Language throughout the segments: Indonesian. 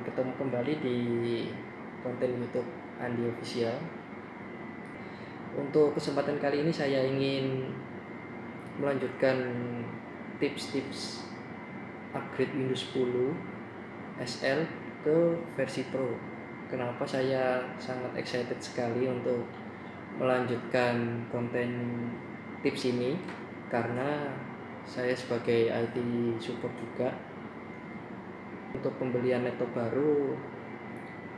ketemu kembali di konten YouTube Andi Official. Untuk kesempatan kali ini saya ingin melanjutkan tips-tips upgrade Windows 10 SL ke versi Pro. Kenapa saya sangat excited sekali untuk melanjutkan konten tips ini? Karena saya sebagai IT support juga, untuk pembelian laptop baru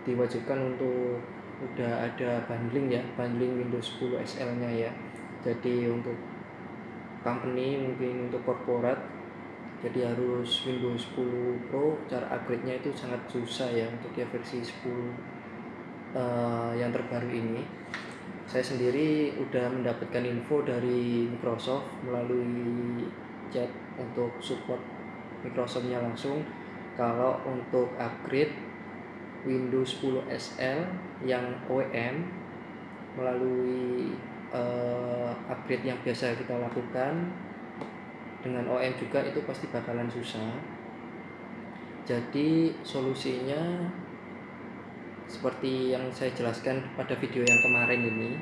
diwajibkan untuk udah ada bundling Windows 10 SL nya ya. Jadi untuk company, mungkin untuk korporat, jadi harus Windows 10 Pro. Cara upgrade nya itu sangat susah ya untuk ya versi 10 yang terbaru ini. Saya sendiri udah mendapatkan info dari Microsoft melalui chat untuk support Microsoftnya langsung, kalau untuk upgrade Windows 10 SL yang OEM melalui upgrade yang biasa kita lakukan dengan OEM juga itu pasti bakalan susah. Jadi solusinya seperti yang saya jelaskan pada video yang kemarin ini,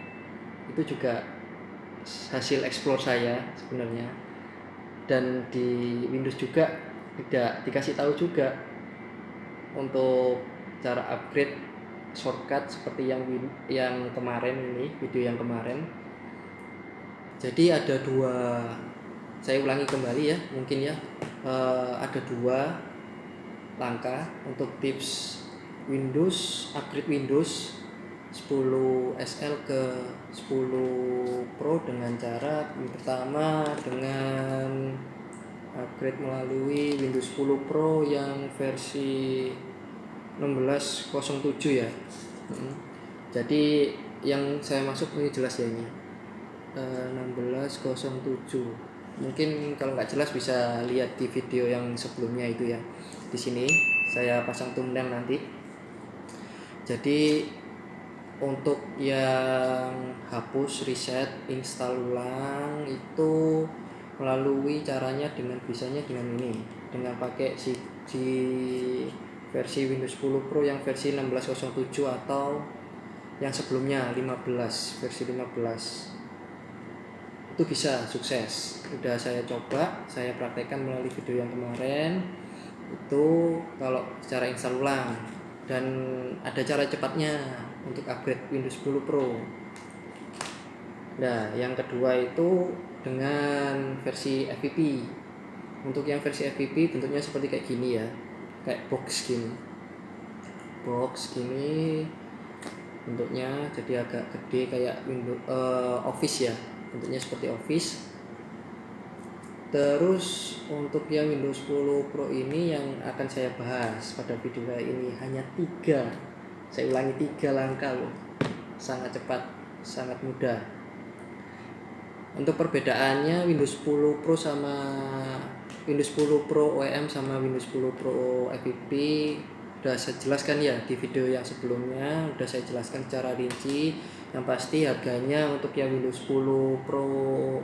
itu juga hasil explore saya sebenarnya, dan di Windows juga tidak dikasih tahu juga untuk cara upgrade shortcut seperti yang kemarin ini, video yang kemarin. Jadi ada dua, saya ulangi kembali ya mungkin ya, ada dua langkah untuk tips upgrade Windows 10 SL ke 10 Pro dengan cara yang pertama dengan upgrade melalui Windows 10 Pro yang versi 16.07 ya. Jadi yang saya masuk ini jelas ya ini 16.07. Mungkin kalau nggak jelas bisa lihat di video yang sebelumnya itu ya. Di sini saya pasang thumbnail nanti. Jadi untuk yang hapus, reset, install ulang itu melalui caranya bisanya dengan ini, dengan pakai si versi Windows 10 Pro yang versi 16.07 atau yang sebelumnya versi 15. Itu bisa sukses. Udah saya coba, saya praktekkan melalui video yang kemarin. Itu kalau secara install ulang, dan ada cara cepatnya untuk upgrade Windows 10 Pro. Nah, yang kedua itu dengan versi FPP. Untuk yang versi FPP bentuknya seperti kayak gini ya, kayak box gini bentuknya, jadi agak gede kayak Windows Office ya, bentuknya seperti Office. Terus untuk yang Windows 10 Pro ini yang akan saya bahas pada video kali ini hanya 3, saya ulangi 3 langkah loh, sangat cepat, sangat mudah. Untuk perbedaannya Windows 10 Pro sama Windows 10 Pro OEM sama Windows 10 Pro FPP udah saya jelaskan ya di video yang sebelumnya, udah saya jelaskan secara rinci. Yang pasti harganya untuk yang Windows 10 Pro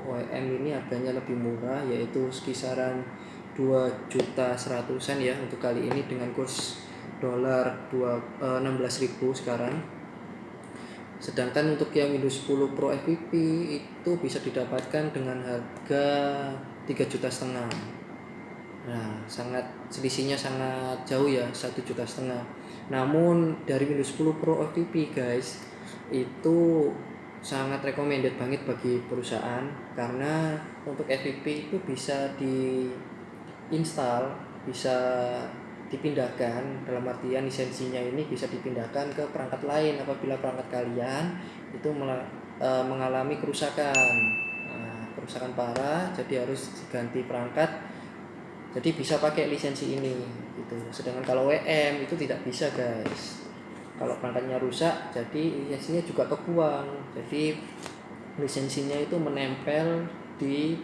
OEM ini harganya lebih murah, yaitu kisaran 2.100.000-an ya untuk kali ini dengan kurs dolar 16.000 sekarang. Sedangkan untuk yang Windows 10 Pro FPP itu bisa didapatkan dengan harga 3,5 juta. Nah, selisihnya sangat jauh ya, 1,5 juta. Namun dari Windows 10 Pro FPP guys, itu sangat recommended banget bagi perusahaan, karena untuk FPP itu bisa diinstal, bisa dipindahkan, dalam artian lisensinya ini bisa dipindahkan ke perangkat lain apabila perangkat kalian itu mengalami kerusakan parah, jadi harus diganti perangkat, jadi bisa pakai lisensi ini gitu. Sedangkan kalau WM itu tidak bisa guys, kalau perangkatnya rusak jadi lisensinya juga kebuang, jadi lisensinya itu menempel di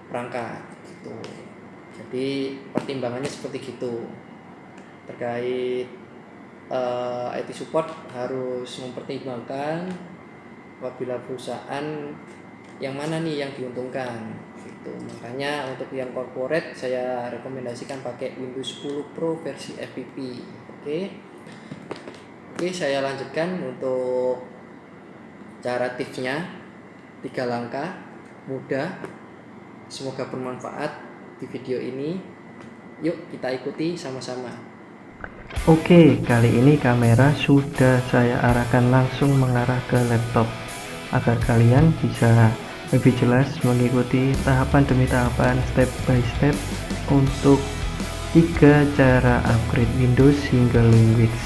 perangkat gitu. Jadi pertimbangannya seperti gitu. Terkait IT support harus mempertimbangkan apabila perusahaan yang mana nih yang diuntungkan gitu. Makanya untuk yang corporate saya rekomendasikan pakai Windows 10 Pro versi FPP. Oke, saya lanjutkan untuk cara tipsnya. 3 langkah mudah, semoga bermanfaat di video ini. Yuk kita ikuti sama-sama. Oke, kali ini kamera sudah saya arahkan langsung mengarah ke laptop agar kalian bisa lebih jelas mengikuti tahapan demi tahapan, step by step untuk 3 cara upgrade Windows single language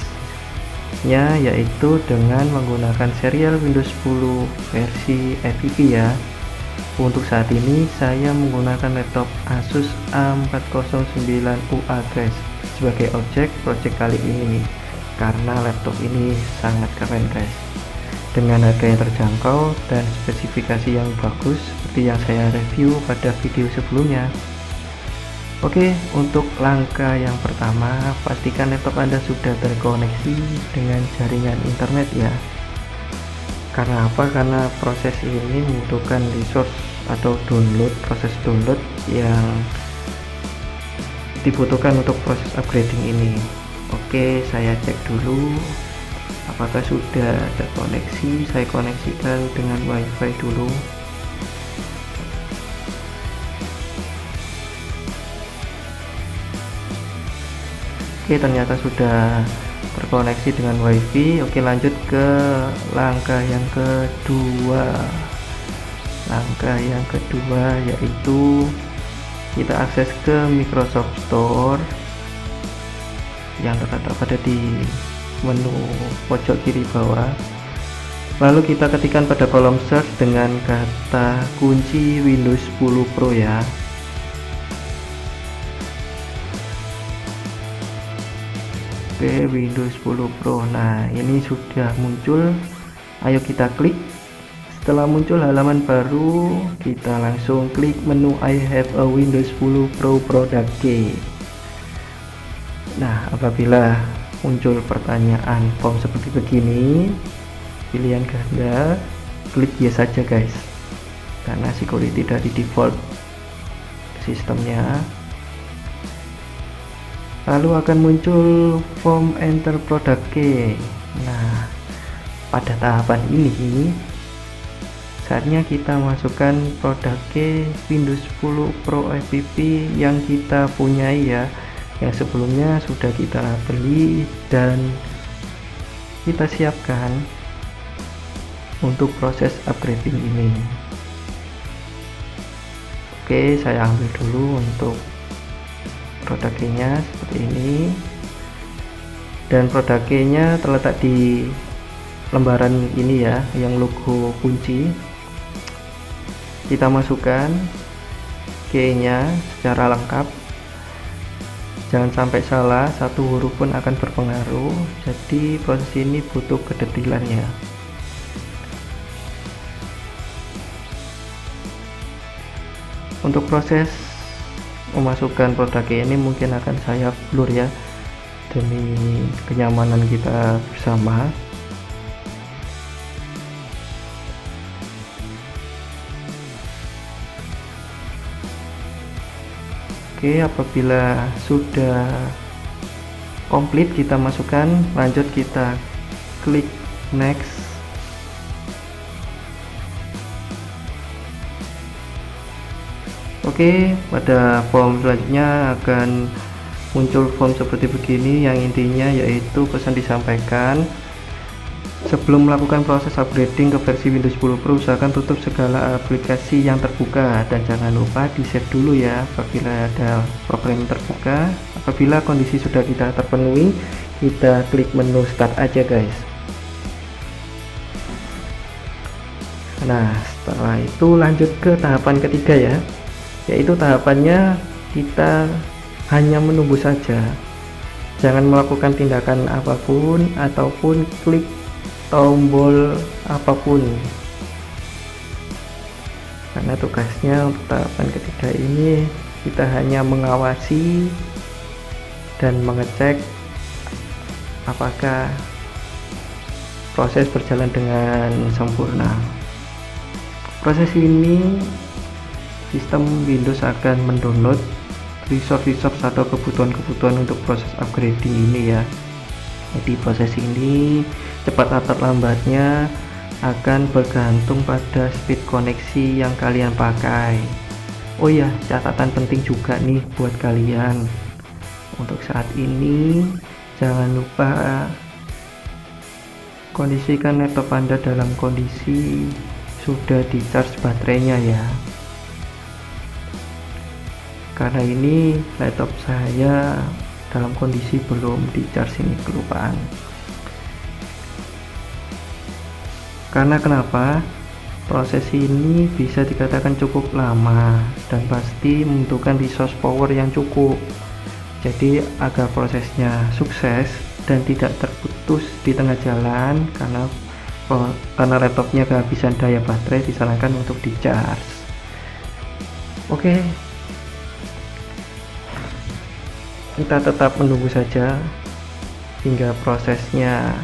nya, yaitu dengan menggunakan serial Windows 10 versi FPP ya. Untuk saat ini saya menggunakan laptop Asus A409UA guys sebagai objek project kali ini, karena laptop ini sangat keren guys, dengan harga yang terjangkau dan spesifikasi yang bagus seperti yang saya review pada video sebelumnya. Oke, untuk langkah yang pertama, pastikan laptop Anda sudah terkoneksi dengan jaringan internet ya. Karena apa? Karena proses ini membutuhkan resource atau proses download yang dibutuhkan untuk proses upgrading ini. Oke, saya cek dulu apakah sudah terkoneksi. Saya koneksikan dengan WiFi dulu. Oke, ternyata sudah terkoneksi dengan WiFi. Oke, lanjut ke langkah yang kedua. Langkah yang kedua yaitu kita akses ke Microsoft Store yang terletak pada di menu pojok kiri bawah. Lalu kita ketikkan pada kolom search dengan kata kunci Windows 10 Pro ya. Oke, Windows 10 Pro. Nah, ini sudah muncul. Ayo kita klik. Setelah muncul halaman baru, kita langsung klik menu I have a Windows 10 Pro product key. Nah, apabila muncul pertanyaan form seperti begini, pilihan ganda, klik yes saja guys, karena security dari default sistemnya. Lalu akan muncul form enter product key. Nah, pada tahapan ini saatnya kita masukkan produk key Windows 10 Pro FPP yang kita punyai ya, yang sebelumnya sudah kita beli dan kita siapkan untuk proses upgrading ini. Oke, saya ambil dulu untuk produk key-nya seperti ini, dan produk key-nya terletak di lembaran ini ya, yang logo kunci. Kita masukkan key-nya secara lengkap, jangan sampai salah, satu huruf pun akan berpengaruh, jadi proses ini butuh kedetilan ya. Untuk proses memasukkan produk key ini mungkin akan saya blur ya, demi kenyamanan kita bersama. Oke, apabila sudah komplit kita masukkan, lanjut kita klik next. Oke, pada form selanjutnya akan muncul form seperti begini, yang intinya yaitu pesan disampaikan sebelum melakukan proses upgrading ke versi Windows 10 Pro, usahakan tutup segala aplikasi yang terbuka dan jangan lupa di save dulu ya apabila ada program yang terbuka. Apabila kondisi sudah kita terpenuhi, kita klik menu start aja guys. Nah, setelah itu lanjut ke tahapan ketiga ya, yaitu tahapannya kita hanya menunggu saja, jangan melakukan tindakan apapun ataupun klik tombol apapun, karena tugasnya untuk tahapan ketiga ini kita hanya mengawasi dan mengecek apakah proses berjalan dengan sempurna. Proses ini sistem Windows akan mendownload resource atau kebutuhan-kebutuhan untuk proses upgrading ini ya. Jadi proses ini cepat atau lambatnya akan bergantung pada speed koneksi yang kalian pakai. Oh ya, catatan penting juga nih buat kalian. Untuk saat ini jangan lupa kondisikan laptop Anda dalam kondisi sudah di charge baterainya ya. Karena ini laptop saya dalam kondisi belum di charge, ini kelupaan. Karena kenapa? Proses ini bisa dikatakan cukup lama dan pasti membutuhkan resource power yang cukup. Jadi agar prosesnya sukses dan tidak terputus di tengah jalan karena laptopnya kehabisan daya baterai, disarankan untuk di charge. Oke, kita tetap menunggu saja hingga prosesnya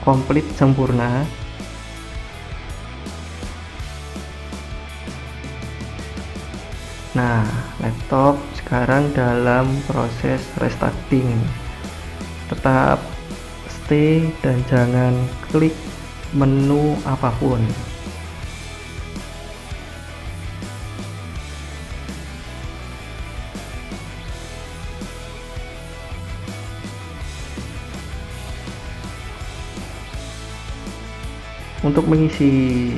komplit sempurna. Nah, laptop sekarang dalam proses restarting. Tetap stay dan jangan klik menu apapun. Untuk mengisi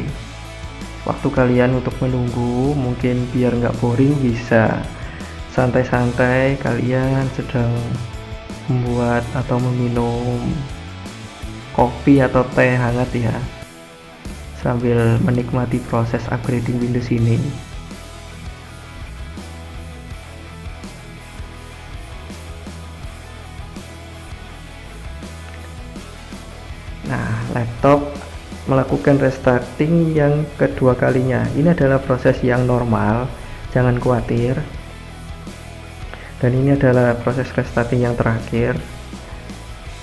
waktu kalian untuk menunggu, mungkin biar nggak boring, bisa santai-santai kalian sedang membuat atau meminum kopi atau teh hangat ya, sambil menikmati proses upgrading Windows ini. Nah, laptop melakukan restarting yang kedua kalinya. Ini adalah proses yang normal, jangan khawatir. Dan ini adalah proses restarting yang terakhir.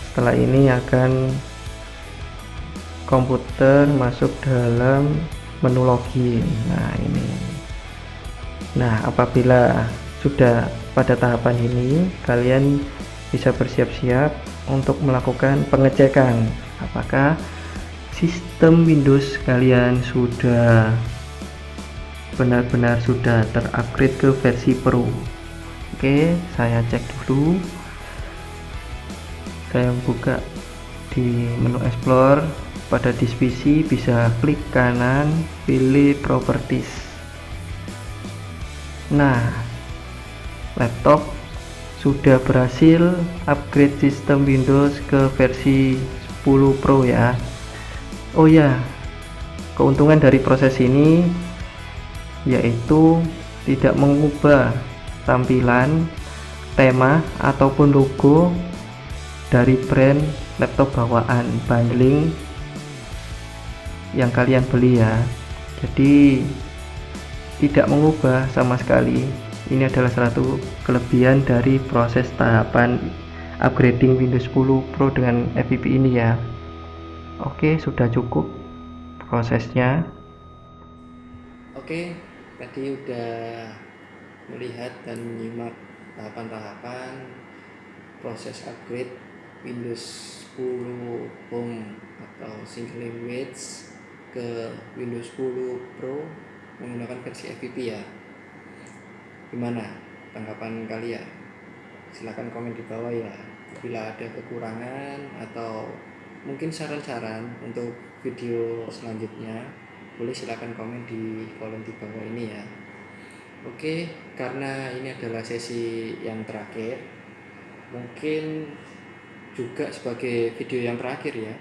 Setelah ini akan komputer masuk dalam menu login. Nah, ini. Nah, apabila sudah pada tahapan ini, kalian bisa bersiap-siap untuk melakukan pengecekan apakah sistem Windows kalian sudah benar-benar sudah terupgrade ke versi Pro. Oke, saya cek dulu. Saya buka di menu Explore. Pada disk PC bisa klik kanan, pilih Properties. Nah, laptop sudah berhasil upgrade sistem Windows ke versi 10 Pro ya. Oh ya, keuntungan dari proses ini yaitu tidak mengubah tampilan, tema ataupun logo dari brand laptop bawaan bundling yang kalian beli ya. Jadi tidak mengubah sama sekali. Ini adalah satu kelebihan dari proses tahapan upgrading Windows 10 Pro dengan FPP ini ya. Oke, sudah cukup prosesnya. Oke, tadi udah melihat dan menyimak tahapan-tahapan proses upgrade Windows 10 Home atau single language ke Windows 10 Pro menggunakan versi FPP ya. Gimana tanggapan kalian? Silahkan komen di bawah ya. Bila ada kekurangan atau mungkin saran-saran untuk video selanjutnya, boleh silakan komen di kolom di bawah ini ya. Oke, karena ini adalah sesi yang terakhir, mungkin juga sebagai video yang terakhir ya,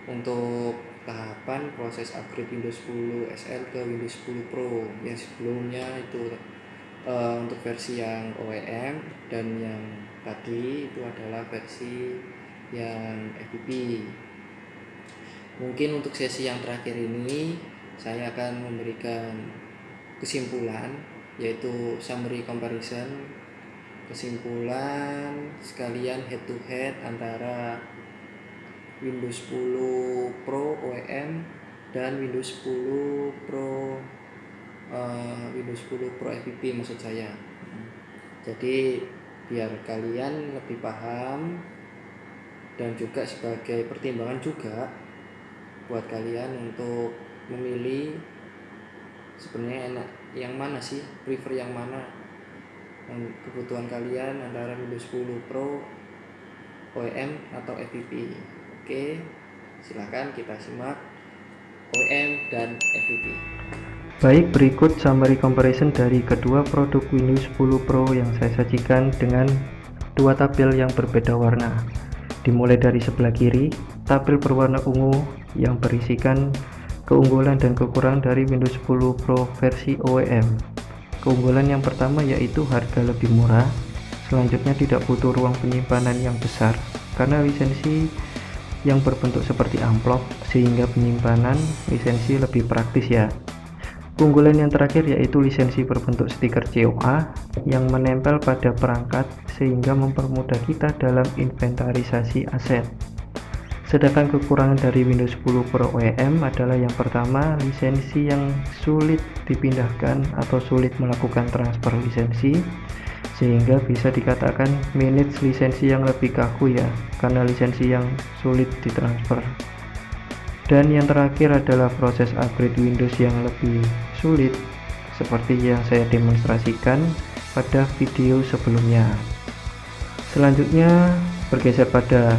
untuk tahapan proses upgrade Windows 10 SL ke Windows 10 Pro. Yang sebelumnya itu untuk versi yang OEM, dan yang tadi itu adalah versi yang FPP. Mungkin untuk sesi yang terakhir ini saya akan memberikan kesimpulan, yaitu summary comparison, kesimpulan sekalian head to head antara Windows 10 Pro OEM dan Windows 10 Pro Windows 10 Pro FPP maksud saya. Jadi biar kalian lebih paham dan juga sebagai pertimbangan juga buat kalian untuk memilih sebenarnya enak yang mana sih, prefer yang mana yang kebutuhan kalian antara Windows 10 Pro, OEM atau FPP. Oke, silahkan kita simak OEM dan FPP. Baik, berikut summary comparison dari kedua produk Windows 10 Pro yang saya sajikan dengan dua tabel yang berbeda warna. Dimulai dari sebelah kiri, tabel berwarna ungu yang berisikan keunggulan dan kekurangan dari Windows 10 Pro versi OEM. Keunggulan yang pertama yaitu harga lebih murah. Selanjutnya tidak butuh ruang penyimpanan yang besar karena lisensi yang berbentuk seperti amplop, sehingga penyimpanan lisensi lebih praktis ya. Keunggulan yang terakhir yaitu lisensi berbentuk stiker COA yang menempel pada perangkat sehingga mempermudah kita dalam inventarisasi aset. Sedangkan kekurangan dari Windows 10 Pro OEM adalah yang pertama, lisensi yang sulit dipindahkan atau sulit melakukan transfer lisensi, sehingga bisa dikatakan manage lisensi yang lebih kaku ya, karena lisensi yang sulit ditransfer. Dan yang terakhir adalah proses upgrade Windows yang lebih sulit, seperti yang saya demonstrasikan pada video sebelumnya. Selanjutnya bergeser pada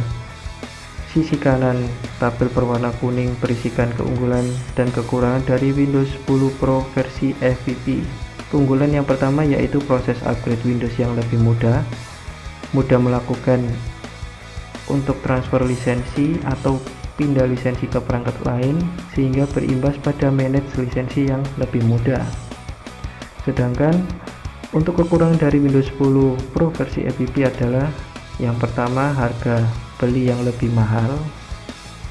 sisi kanan, tabel berwarna kuning berisikan keunggulan dan kekurangan dari Windows 10 Pro versi FPP. Keunggulan yang pertama yaitu proses upgrade Windows yang lebih mudah melakukan untuk transfer lisensi atau pindah lisensi ke perangkat lain, sehingga berimbas pada manage lisensi yang lebih mudah. Sedangkan untuk kekurangan dari Windows 10 Pro versi FPP adalah yang pertama, harga beli yang lebih mahal,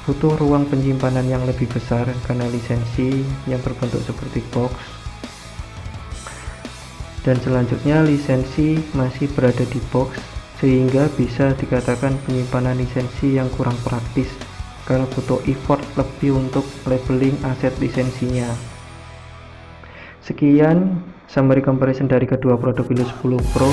butuh ruang penyimpanan yang lebih besar karena lisensi yang berbentuk seperti box, dan selanjutnya lisensi masih berada di box, sehingga bisa dikatakan penyimpanan lisensi yang kurang praktis karena butuh effort lebih untuk labeling aset lisensinya. Sekian summary comparison dari kedua produk Windows 10 Pro